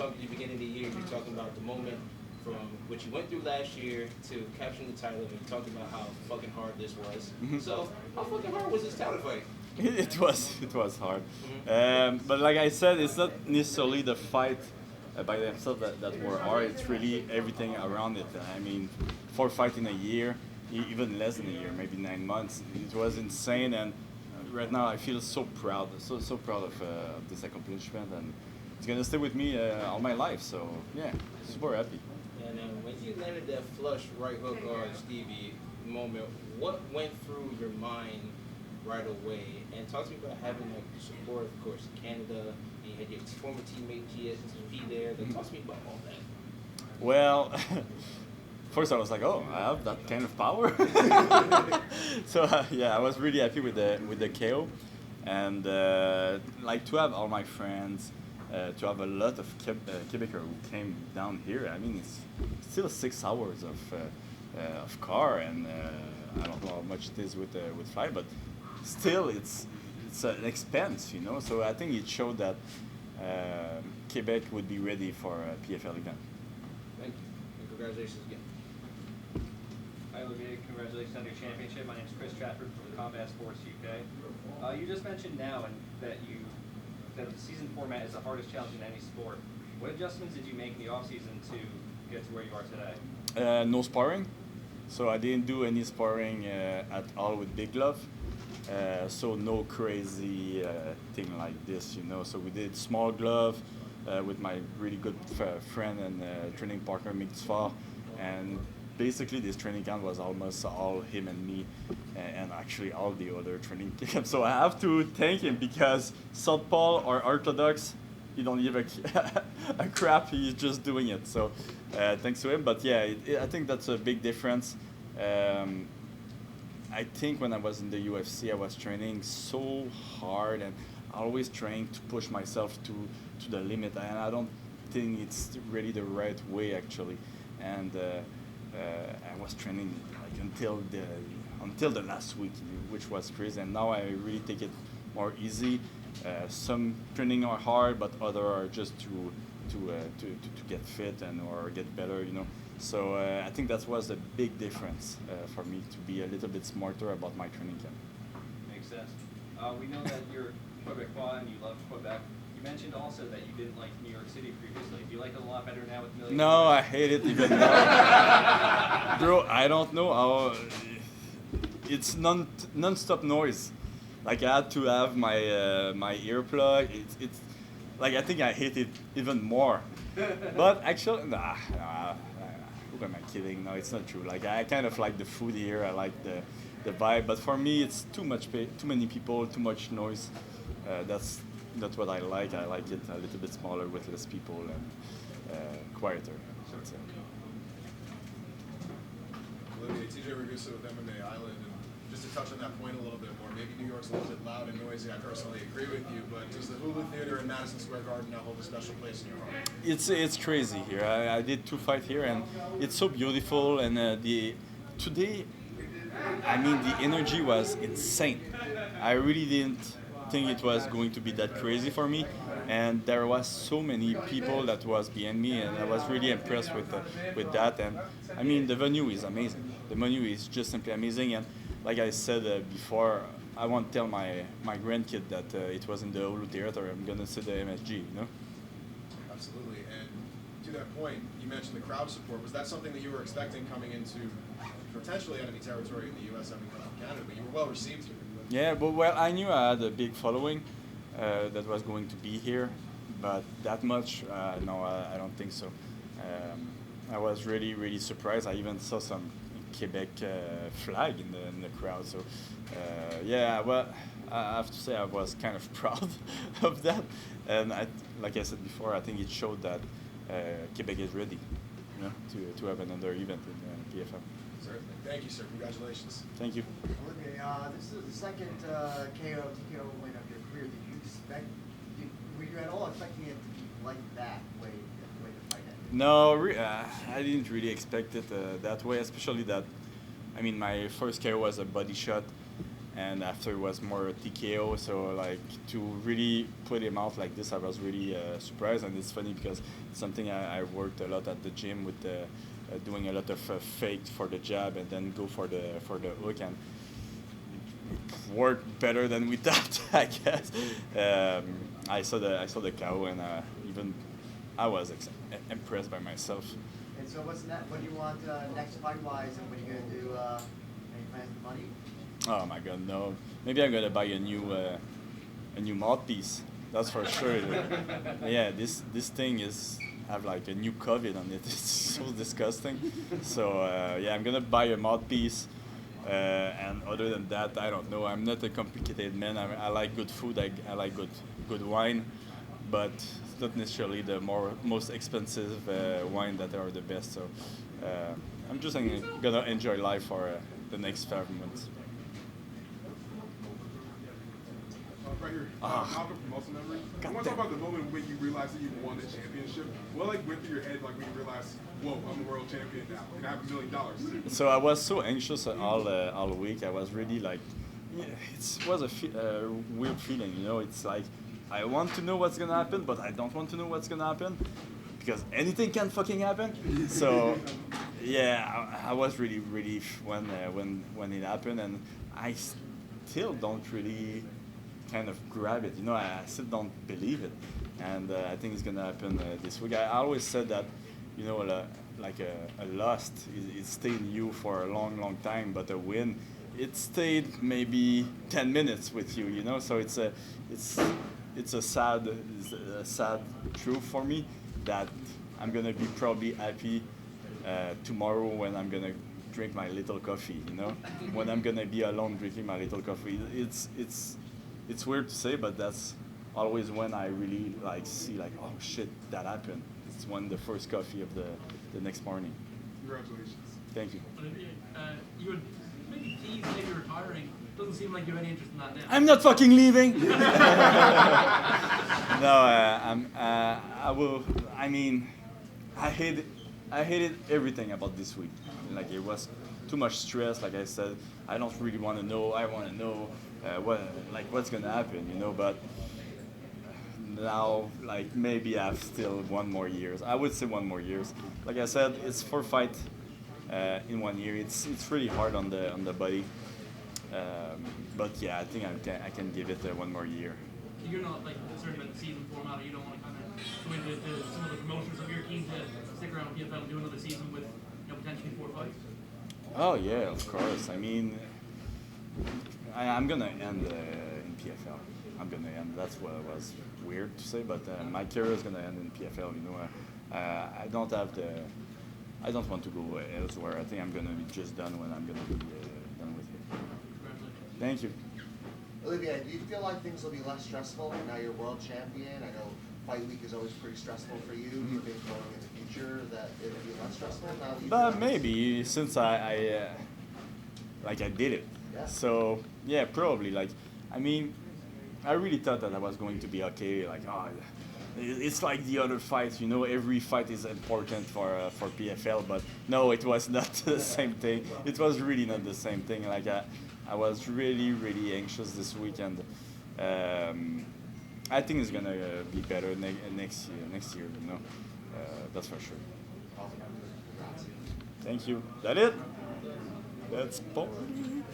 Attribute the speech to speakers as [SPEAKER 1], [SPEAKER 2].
[SPEAKER 1] talking at the beginning of the year, you're talking about the moment from what you went through last year to capturing the title, and you talked about how fucking hard this was. So, how fucking hard was this title fight?
[SPEAKER 2] It was hard. But like I said, it's not necessarily the fight by themselves that were hard. It's really everything around it. I mean, 4 fights in a year, even less than a year, maybe 9 months. It was insane, and right now I feel so proud, so proud of this accomplishment, and it's gonna stay with me all my life. So yeah, super happy.
[SPEAKER 1] And when you landed that flush right hook on Stevie moment, what went through your mind right away? And talk to me about having like the support, of course, Canada, and you had your former teammate GSP there. Then talk to me about all that.
[SPEAKER 2] Well, first I was like, oh, I have that kind of power. So yeah, I was really happy with the KO, and like to have all my friends, to have a lot of Quebecers who came down here. I mean, it's still 6 hours of car, and I don't know how much it is with flight, but still it's an expense, you know. So I think it showed that Quebec would be ready for a PFL event.
[SPEAKER 1] Thank you, and congratulations again.
[SPEAKER 3] Hi Olivier, congratulations on your championship. My name is Chris Trafford from Combat Sports UK. You just mentioned now that the season format is the hardest challenge in any sport. What adjustments did you make in the off-season to get to where you are today?
[SPEAKER 2] No sparring, so I didn't do any sparring at all with Big Glove. So no crazy thing like this, you know. So we did small glove with my really good friend and training partner Mick Tzfar, and basically this training camp was almost all him and me, and actually all the other training camps. So I have to thank him, because Southpaw or Orthodox, he don't give a crap, he's just doing it. So thanks to him. But yeah, I think that's a big difference. I think when I was in the UFC, I was training so hard and always trying to push myself to the limit, and I don't think it's really the right way actually. And I was training like until the last week, which was crazy. And now I really take it more easy. Some training are hard, but other are just to get fit and or get better, you know. So I think that was a big difference for me, to be a little bit smarter about my training camp.
[SPEAKER 3] Makes sense. We know that you're Quebecois and you love Quebec. You mentioned also that you didn't like New York City previously. Do you like it a lot better now with millions?
[SPEAKER 2] No, I hate it even more. Bro, I don't know how. It's non-stop noise. Like I had to have my my earplug. It's like I think I hate it even more. But actually, who am I kidding? No, it's not true. Like I kind of like the food here. I like the vibe. But for me, it's too many people, too much noise. That's what I like. I like it a little bit smaller with less people and quieter. So it's,
[SPEAKER 4] Olivier, TJ Ragusa with MMA Island, and just to touch on that point a little bit more, maybe New York's a little bit loud and noisy. I personally agree with you, but does the Hulu Theater in Madison Square Garden now hold a special place in your heart?
[SPEAKER 2] It's crazy here. I did 2 fights here, and it's so beautiful. And today, I mean, the energy was insane. I really didn't think it was going to be that crazy for me, and there was so many people that was behind me, and I was really impressed with that. And I mean, the venue is amazing. The venue is just simply amazing, and like I said before, I won't tell my grandkid that it was in the Hulu Theater. I'm gonna say the MSG, you know.
[SPEAKER 4] Absolutely. And to that point, you mentioned the crowd support. Was that something that you were expecting coming into potentially enemy territory in the U.S. having come from Canada? But you were well received here.
[SPEAKER 2] Yeah, but well, I knew I had a big following that was going to be here, but that much, no, I don't think so. I was really surprised. I even saw some Quebec flag in the crowd. So yeah, well, I have to say I was kind of proud of that. And like I said before, I think it showed that Quebec is ready, you know, to have another event in PFL.
[SPEAKER 4] Certainly. Thank you, sir. Congratulations.
[SPEAKER 2] Thank you.
[SPEAKER 5] Okay, this is the second KO TKO win of your career. Did you expect? Were you at all expecting it to be like that way the fight ended?
[SPEAKER 2] No, I didn't really expect it that way. Especially that, I mean, my first KO was a body shot, and after it was more TKO. So like to really put him out like this, I was really surprised. And it's funny because it's something I worked a lot at the gym with doing a lot of fake for the jab and then go for the hook, and it worked better than we thought, I guess. I saw the KO, and even I was impressed by myself.
[SPEAKER 5] And so what's next? What do you want next fight-wise, and what are you going to do? Any plans for money?
[SPEAKER 2] Oh my God, no. Maybe I'm gonna buy a new mouthpiece. That's for sure. Yeah, this thing have like a new COVID on it. It's so disgusting. So yeah, I'm gonna buy a mouthpiece. And other than that, I don't know. I'm not a complicated man. I like good food. I like good wine, but it's not necessarily the most expensive wine that are the best. So I'm just gonna enjoy life for the next 5 months.
[SPEAKER 6] Right here, Malcolm from Muscle Memory. I want to talk about the moment when you realized that you won the championship. What like went through your head like when you realized, whoa, I'm a world champion now, and I have $1 million?
[SPEAKER 2] So I was so anxious all week. I was really like, yeah, it was a weird feeling, you know. It's like I want to know what's gonna happen, but I don't want to know what's gonna happen because anything can fucking happen. So yeah, I was really relieved when it happened, and I still don't really kind of grab it, you know. I still don't believe it, and I think it's gonna happen this week. I always said that, you know, like a loss, it stayed in you for a long time, but a win, it stayed maybe 10 minutes with you, you know. So it's a sad truth for me that I'm gonna be probably happy tomorrow when I'm gonna drink my little coffee, you know, when I'm gonna be alone drinking my little coffee. It's weird to say, but that's always when I really like see like, oh shit, that happened. It's when the first coffee of the next morning.
[SPEAKER 6] Congratulations.
[SPEAKER 2] Thank you.
[SPEAKER 7] Olivier, you would maybe tease maybe retiring. Doesn't seem like you have any interest in that now.
[SPEAKER 2] I'm not fucking leaving. No, I will. I mean, I hated everything about this week. Like it was too much stress. Like I said, I don't really want to know. I want to know what's gonna happen, you know. But now, like maybe I have still 1 more year. I would say 1 more year. Like I said, it's 4 fights in 1 year. It's really hard on the body. But yeah, I think I can give it 1 more year.
[SPEAKER 7] You're not like concerned about the season format, or you don't want to kind of go into some of the promotions, so you're keen to stick around with PFL and do another season with, you know, potentially 4 fights.
[SPEAKER 2] Oh yeah, of course. I mean, I'm gonna end in PFL. I'm gonna end. That's what was weird to say, but my career is gonna end in PFL. You know, I don't want to go elsewhere. I think I'm gonna be just done when I'm gonna be done with it.
[SPEAKER 7] Congratulations.
[SPEAKER 2] Thank you.
[SPEAKER 5] Olivia, do you feel like things will be less stressful now you're world champion? I know fight week is always pretty stressful for you. Do you think going in the future that it'll be less stressful now that you
[SPEAKER 2] But maybe since I did it.
[SPEAKER 5] Yeah.
[SPEAKER 2] So yeah, probably. Like, I mean, I really thought that I was going to be okay. Like, oh, it's like the other fights, you know. Every fight is important for PFL, but no, it was not the same thing. It was really not the same thing. Like, I was really anxious this weekend. I think it's gonna be better next year. You know, that's for sure. Thank you. That it? That's boring.